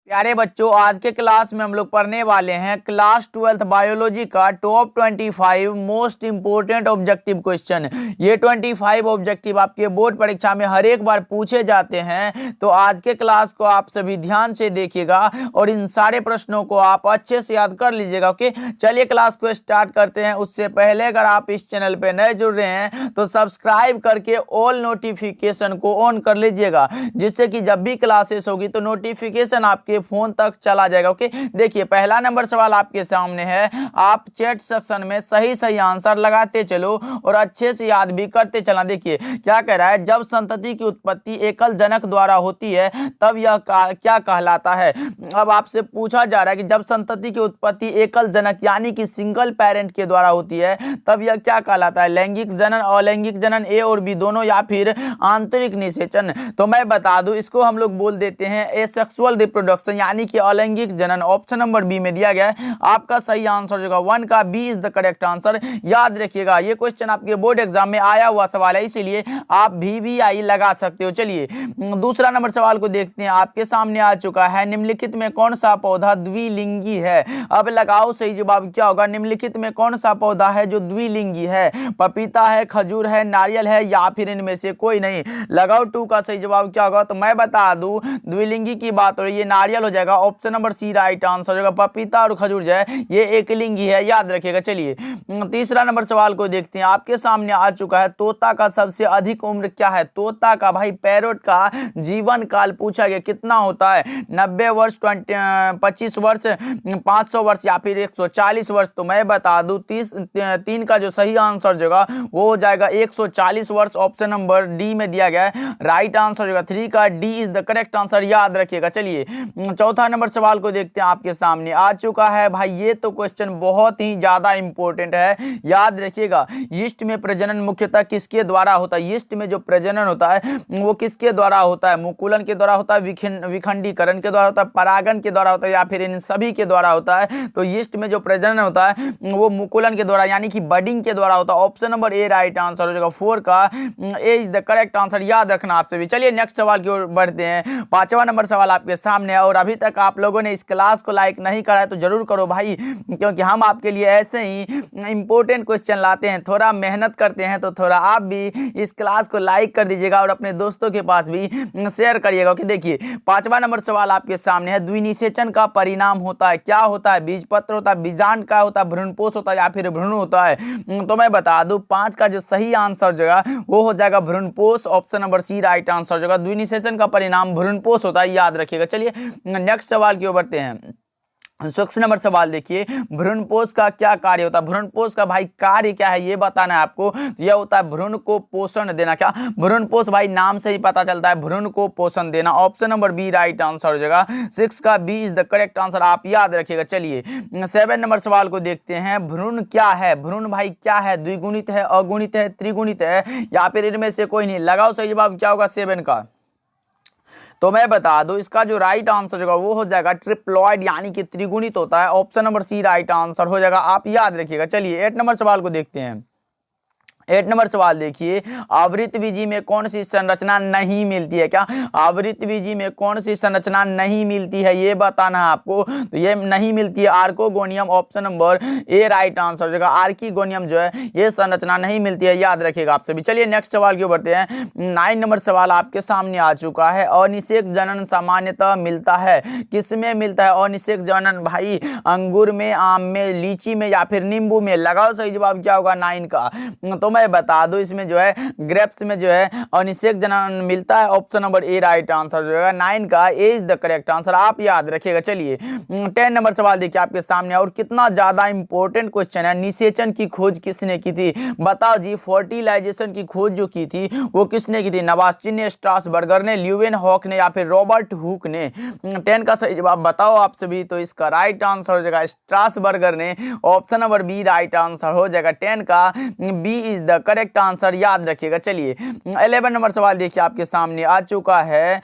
प्यारे बच्चों, आज के क्लास में हम लोग पढ़ने वाले हैं क्लास 12th बायोलॉजी का top 25 most important objective question. ये 25 ऑब्जेक्टिव आपके बोर्ड परीक्षा में हर एक बार पूछे जाते हैं, तो आज के क्लास को आप सभी ध्यान से देखिएगा और इन सारे प्रश्नों को आप अच्छे से याद कर लीजिएगा। ओके, चलिए क्लास को स्टार्ट करते हैं। उससे पहले अगर आप इस चैनल पर नए जुड़ रहे हैं तो सब्सक्राइब करके ऑल नोटिफिकेशन को ऑन कर लीजिएगा, जिससे कि जब भी क्लासेस होगी तो नोटिफिकेशन आपके फोन तक चला जाएगा। ओके, देखिए पहला नंबर सवाल आपके सामने है। आप चैट सेक्शन में सही सही आंसर लगाते चलो और अच्छे से याद भी करते चलना। देखिए क्या कह रहा है, जब संतति की उत्पत्ति एकल जनक द्वारा होती है तब यह क्या कहलाता है। अब आपसे पूछा जा रहा है कि जब संतति की उत्पत्ति एकल जनक यानी कि सिंगल पेरेंट के द्वारा होती है तब यह क्या कहलाता है, लैंगिक जनन, अलैंगिक जनन, ए और बी दोनों, या फिर आंतरिक निषेचन। तो मैं बता दूं, इसको हम लोग बोल देते हैं एसेक्सुअल रिप्रोडक्शन यानी कि अलैंगिक जनन। ऑप्शन नंबर बी में दिया गया है आपका सही आंसर होगा 1 का B is the correct answer. याद रखिएगा, ये क्वेश्चन आपके बोर्ड एग्जाम में आया हुआ सवाल है, इसीलिए आप VVI लगा सकते हो। चलिए दूसरा नंबर सवाल को देखते हैं। आपके सामने आ चुका है, निम्नलिखित में कौन सा पौधा द्विलिंगी है। अब लगाओ सही जवाब क्या होगा। निम्नलिखित में कौन सा पौधा है जो द्विलिंगी है, पपीता है, खजूर है, नारियल है, या फिर इनमें से कोई नहीं। लगाओ 2 का सही जवाब क्या होगा। तो मैं बता दूं, द्विलिंगी की बात हो रही है, नारियल हो जाएगा। Option number C right answer होगा। पपीता और खजूर जो है ये एक लिंगी है, याद रखिएगा। चलिए तीसरा नंबर सवाल को देखते हैं। आपके सामने आ चुका है, तोता का सबसे अधिक उम्र क्या है। तोता का, भाई पैरोट का जीवन काल पूछा गया कितना होता है, 90 वर्ष, 25 वर्ष, 500 वर्ष, या फिर 140 वर्ष। तो मैं बता दूं 3 का जो सही आंसर होगा वो हो जाएगा 140 वर्ष। ऑप्शन नंबर डी में दिया गया है, राइट आंसर होगा 3 का D is the correct answer, याद रखिएगा। चलिए चौथा नंबर सवाल को देखते हैं। आपके सामने आ चुका है, भाई ये तो क्वेश्चन बहुत ही ज्यादा इंपॉर्टेंट है, याद रखिएगा। यीस्ट में प्रजनन मुख्यतः किसके द्वारा होता है। यीस्ट में जो प्रजनन होता है वो किसके द्वारा होता है, मुकुलन के द्वारा होता है, विखंडीकरण के द्वारा होता है, परागन के द्वारा होता है, या फिर इन सभी के द्वारा होता है। तो यीस्ट में जो प्रजनन होता है वो मुकुलन के द्वारा यानी कि बडिंग के द्वारा होता है। Option number A right answer हो जाएगा, 4 का ए इज द करेक्ट आंसर, याद रखना आपसे भी। चलिए नेक्स्ट सवाल की ओर बढ़ते हैं। पांचवा नंबर सवाल आपके सामने है, और अभी तक आप लोगों ने इस क्लास को लाइक नहीं करा है तो जरूर करो भाई, क्योंकि हम आपके लिए ऐसे ही इंपॉर्टेंट क्वेश्चन लाते हैं, थोड़ा मेहनत करते हैं, तो थोड़ा आप भी इस क्लास को लाइक कर दीजिएगा और अपने दोस्तों के पास भी शेयर करिएगा। ओके, देखिए पांचवा नंबर सवाल आपके सामने है, द्विनिषेचन का परिणाम होता है, क्या होता है, बीजपत्र होता है, बीजांड का होता है, भ्रूणपोष होता है, या फिर भ्रूण होता है। तो मैं बता दूं 5 का जो सही आंसर होगा वो हो जाएगा भ्रूणपोष। Option number C right answer होगा, द्विनिषेचन का परिणाम भ्रूणपोष होता है, याद रखिएगा। चलिए नेक्स्ट सवाल की ओर बढ़ते हैं। 6 नंबर सवाल देखिए, भ्रूणपोष का क्या कार्य होता है। भ्रूणपोष का भाई कार्य क्या है ये बताना है आपको। यह होता है भ्रूण को पोषण देना। क्या भ्रूणपोष, भाई नाम से ही पता चलता है भ्रूण को पोषण देना। Option number B right answer हो जाएगा, 6 का B is the correct answer, आप याद रखिएगा। चलिए 7 नंबर सवाल को देखते हैं। भ्रूण क्या है। भ्रूण भाई क्या है, द्विगुणित है, अगुणित है, त्रिगुणित है, या फिर इनमें से कोई नहीं। लगाओ सही जवाब क्या होगा 7 का। तो मैं बता दूं इसका जो राइट आंसर होगा वो हो जाएगा ट्रिप्लॉइड यानी कि त्रिगुणित होता है। Option number C right answer हो जाएगा, आप याद रखिएगा। चलिए 8 नंबर सवाल को देखते हैं। 8 नंबर सवाल देखिए, आवृत बीजी में कौन सी संरचना नहीं मिलती है। क्या आवृत बीजी में कौन सी संरचना नहीं मिलती है ये बताना है आपको। तो ये नहीं मिलती है archegonium. Option number A right answer हो जाएगा, आर्किगोनियम जो है ये संरचना नहीं मिलती है, याद रखिएगा आप सभी। चलिए नेक्स्ट सवाल की ओर बढ़ते हैं। 9 नंबर सवाल आपके सामने आ चुका है। अनिषेक जनन सामान्यतः मिलता है, किसमें मिलता है अनिषेक जनन। भाई अंगूर में, आम में, लीची में, या फिर नींबू में। लगाओ सही जवाब क्या होगा 9 का। तो मैं बता दूं इसमें जो है ग्रेप्स में जो है अनिषेक जनन मिलता है। Option number A right answer हो जाएगा, 9 का ए इज द करेक्ट आंसर, आप याद रखिएगा। चलिए 10 नंबर सवाल देखिए आपके सामने, और कितना ज्यादा इंपॉर्टेंट क्वेश्चन है। निषेचन की खोज किसने की थी, बताओ जी। फर्टिलाइजेशन की खोज जो की थी वो किसने की थी, नवास्टिन ने, स्ट्रासबर्गर ने, ल्यूवेनहॉक ने, या फिर रॉबर्ट हुक ने। 10 का सही जवाब बताओ आप सभी। तो इसका राइट आंसर हो जाएगा स्ट्रासबर्गर ने। Option number B right answer हो जाएगा, 10 का B is the correct answer, याद रखिएगा। चलिए 11 नंबर सवाल देखिए आपके सामने आ चुका है।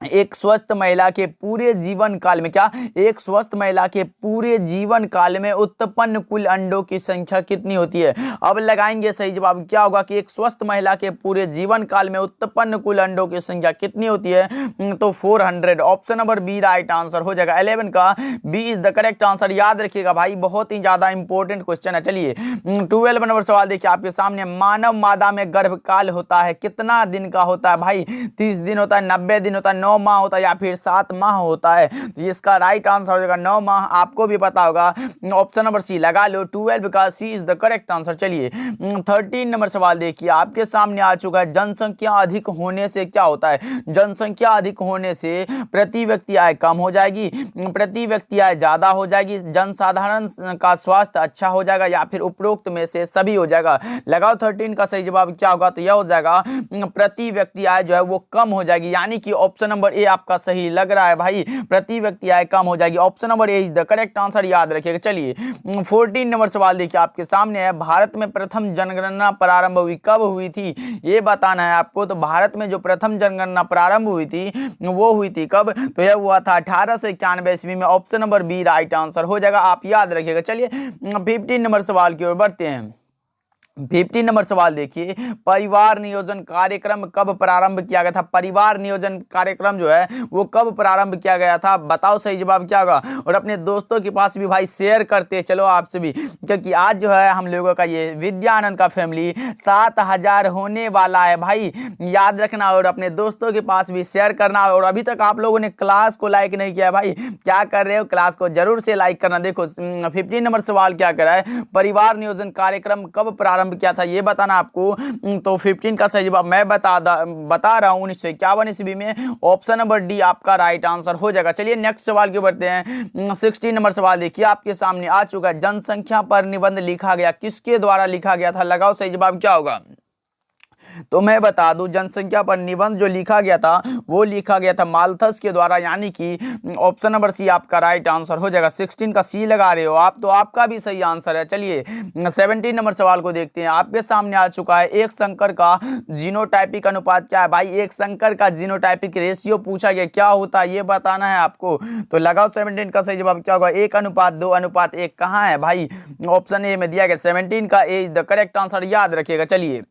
एक स्वस्थ महिला के पूरे जीवन काल में क्या, एक स्वस्थ महिला के पूरे जीवन काल में उत्पन्न कुल अंडों की संख्या कितनी होती है। अब लगाएंगे सही जवाब, क्या होगा कि एक स्वस्थ महिला के पूरे जीवन काल में उत्पन्न कुल अंडों की संख्या कितनी होती है, तो 400। Option number B right answer हो जाएगा। 11 का B is the correct answer. याद रखिएगा भाई, बहुत ही ज्यादा इंपॉर्टेंट क्वेश्चन है। चलिए 12 नंबर सवाल देखिए आपके सामने, मानव मादा में गर्भकाल होता है कितना दिन का होता है भाई, 30 दिन होता है, 90 दिन होता है, 9 माह होता है या फिर 7 माह होता है। तो इसका राइट आंसर हो जाएगा 9 माह। आपको भी पता होगा, ऑप्शन नंबर सी लगा लो, 12 का C is the correct answer. चलिए 13 नंबर सवाल देखिए आपके सामने आ चुका है, जनसंख्या अधिक होने से क्या होता है। जनसंख्या अधिक होने से प्रति व्यक्ति आय कम हो जाएगी, प्रति व्यक्ति आय ज्यादा हो जाएगी, जनसाधारण का स्वास्थ्य अच्छा हो जाएगा या फिर उपरोक्त में से सभी हो जाएगा। लगाओ 13 का सही जवाब क्या होगा, तो यह हो जाएगा प्रति व्यक्ति आय जो है वो कम हो जाएगी, यानी कि ऑप्शन नंबर ए आपका सही लग रहा है भाई, प्रति व्यक्ति आय कम हो जाएगी। Option number A is the correct answer, याद रखिएगा। चलिए 14 नंबर सवाल देखिए आपके सामने है, भारत में प्रथम जनगणना प्रारंभ हुई कब हुई थी, ये बताना है आपको। तो भारत में जो प्रथम जनगणना प्रारंभ हुई थी वो हुई थी कब, तो यह हुआ था 1891 ईस्वी में। Option number B right answer हो जाएगा, आप याद रखिएगा। चलिए 15 नंबर सवाल की ओर बढ़ते हैं। 15 नंबर सवाल देखिए, परिवार नियोजन कार्यक्रम कब प्रारंभ किया गया था। परिवार नियोजन कार्यक्रम जो है वो कब प्रारंभ किया गया था, बताओ सही जवाब क्या होगा। और अपने दोस्तों के पास भी भाई शेयर करते चलो आपसे भी, क्योंकि आज जो है हम लोगों का ये विद्यानंद का फैमिली 7000 होने वाला है भाई, याद रखना। और अपने दोस्तों के पास भी शेयर करना। और अभी तक आप लोगों ने क्लास को लाइक नहीं किया भाई, क्या कर रहे हो, क्लास को जरूर से लाइक करना। देखो 15 नंबर सवाल क्या कर रहा है, परिवार नियोजन कार्यक्रम कब प्रारंभ क्या था ये बताना आपको। तो 15 का सही जवाब मैं बता रहा हूं 1951 ईस्वी में। ऑप्शन नंबर डी आपका राइट आंसर हो जाएगा। चलिए नेक्स्ट सवाल की बढ़ते हैं। 16 नंबर सवाल देखिए आपके सामने आ चुका है, जनसंख्या पर निबंध लिखा गया किसके द्वारा लिखा गया था, लगाओ सही जवाब क्या होगा। तो मैं बता दूं, जनसंख्या पर निबंध जो लिखा गया था वो लिखा गया था माल्थस के द्वारा, यानी कि ऑप्शन नंबर सी आपका राइट आंसर हो जाएगा। 16 का सी लगा रहे हो आप, तो आपका भी सही आंसर है। चलिए 17 नंबर सवाल को देखते हैं आपके सामने आ चुका है, एक संकर का जीनोटाइपिक अनुपात क्या है भाई। एक संकर का जीनोटाइपिक रेशियो पूछा गया, क्या होता है ये बताना है आपको। तो लगाओ 17 का सही जवाब क्या होगा, 1:2:1 कहाँ है भाई, ऑप्शन ए में दिया गया। 17 का ए इज द करेक्ट आंसर, याद रखिएगा। चलिए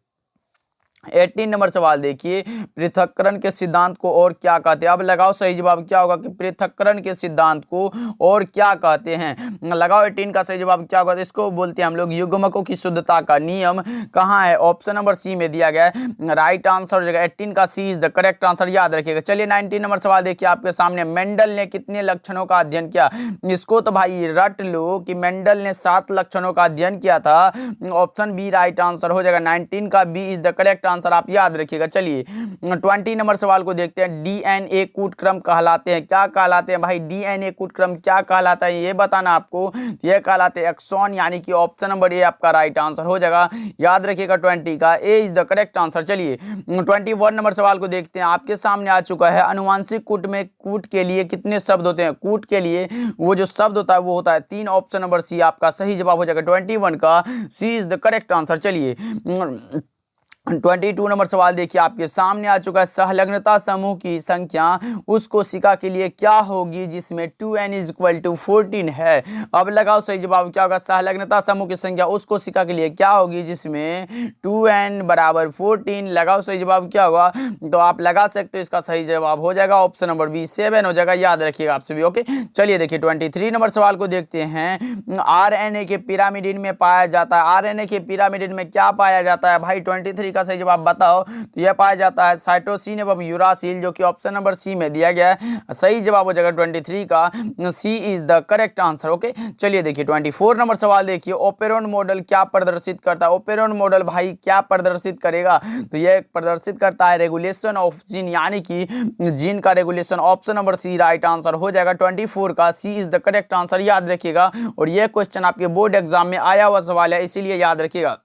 18 नंबर सवाल देखिए, पृथक्करण के सिद्धांत को और क्या कहते हैं। अब लगाओ सही जवाब क्या होगा कि पृथक्करण के सिद्धांत को और क्या कहते हैं। लगाओ 18 का सही जवाब क्या होगा, इसको बोलते हैं हम लोग युग्मकों की शुद्धता का नियम। कहाँ है, ऑप्शन नंबर सी में दिया गया है, राइट आंसर हो जाएगा। 18 का C is the correct answer, याद रखिएगा। चलिए 19 नंबर सवाल देखिए आपके सामने, मेंडल ने कितने लक्षणों का अध्ययन किया। इसको तो भाई रट लो कि मेंडल ने 7 लक्षणों का अध्ययन किया था। ऑप्शन बी राइट आंसर हो जाएगा। 19 का B is the correct answer, आप याद रखिएगा। चलिए 20 नंबर सवाल को देखते हैं, डीएनए कूटक्रम कहलाते हैं, क्या कहलाते हैं भाई, डीएनए कूटक्रम क्या कहलाता है ये बताना आपको। ये कहलाते हैं एक्सॉन, यानी कि ऑप्शन नंबर ए आपका राइट आंसर हो जाएगा, याद रखिएगा। 20 का ए इज द करेक्ट आंसर। चलिए 21 नंबर सवाल को देखते हैं आपके सामने आ चुका है, अनुवांशिक कूट में कूट के लिए कितने शब्द होते हैं। कूट के लिए वो जो शब्द होता है वो होता है 3, ऑप्शन नंबर सी आपका सही जवाब हो जाएगा। 21 का C is the correct answer. चलिए 22 नंबर सवाल देखिए आपके सामने आ चुका है, सहलग्नता समूह की संख्या उस कोशिका के लिए क्या होगी जिसमें 2n = 14 है। अब लगाओ सही जवाब क्या होगा, सहलग्नता समूह की संख्या उस कोशिका के लिए क्या होगी जिसमें 2n = 14। लगाओ सही जवाब क्या होगा, तो आप लगा सकते हो, इसका सही जवाब हो जाएगा ऑप्शन नंबर बी 7 हो जाएगा, याद रखिएगा आपसे भी। ओके चलिए देखिए 23 नंबर सवाल को देखते हैं, आरएनए के पिरामिडिन में पाया जाता है। आरएनए के पिरामिडिन में क्या पाया जाता है भाई, 23 का सही जवाब बताओ। तो यह पाया जाता है साइटोसिन एवं यूरासिल, जो कि ऑप्शन नंबर सी में दिया गया है, सही जवाब हो जाएगा 23 का C is the correct answer. Okay चलिए देखिए 24 नंबर सवाल देखिए, ओपेरॉन मॉडल क्या प्रदर्शित करता है। ओपेरॉन मॉडल भाई क्या प्रदर्शित करेगा, तो यह प्रदर्शित करता है रेगुलेशन ऑफ जीन, यानी कि जीन का regulation. Option number C right answer हो जाएगा। 24 का C is the correct answer, याद रखिएगा। और यह क्वेश्चन आपके बोर्ड एग्जाम में आया हुआ सवाल है, इसीलिए याद रखिएगा।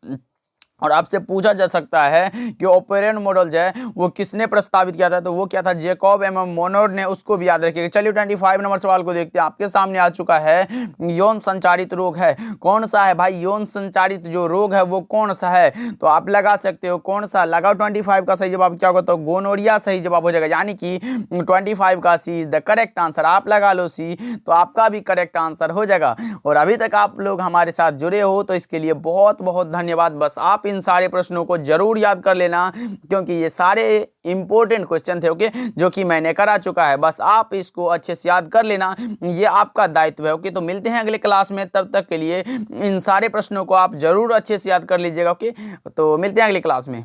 और आपसे पूछा जा सकता है कि ऑपरेंट मॉडल जो है वो किसने प्रस्तावित किया था, तो वो क्या था, जैकब एम मोनोड ने, उसको भी याद रखिएगा। चलिए 25 नंबर सवाल को देखते हैं। आपके सामने आ चुका है, यौन संचारित रोग है, कौन सा है भाई, यौन संचारित जो रोग है वो कौन सा है, तो आप लगा सकते हो कौन सा, लगाओ 25 का सही जवाब क्या होगा, तो गोनोरिया सही जवाब हो जाएगा, यानी कि 25 का C is the correct answer. आप लगा लो सी, तो आपका भी करेक्ट आंसर हो जाएगा। और अभी तक आप लोग हमारे साथ जुड़े हो तो इसके लिए बहुत बहुत धन्यवाद। बस आप इन सारे प्रश्नों को जरूर याद कर लेना, क्योंकि ये सारे इंपॉर्टेंट क्वेश्चन थे, ओके, जो कि मैंने करा चुका है। बस आप इसको अच्छे से याद कर लेना, ये आपका दायित्व है, ओके। तो मिलते हैं अगले क्लास में, तब तक के लिए इन सारे प्रश्नों को आप जरूर अच्छे से याद कर लीजिएगा, ओके। तो मिलते हैं अगली क्लास में।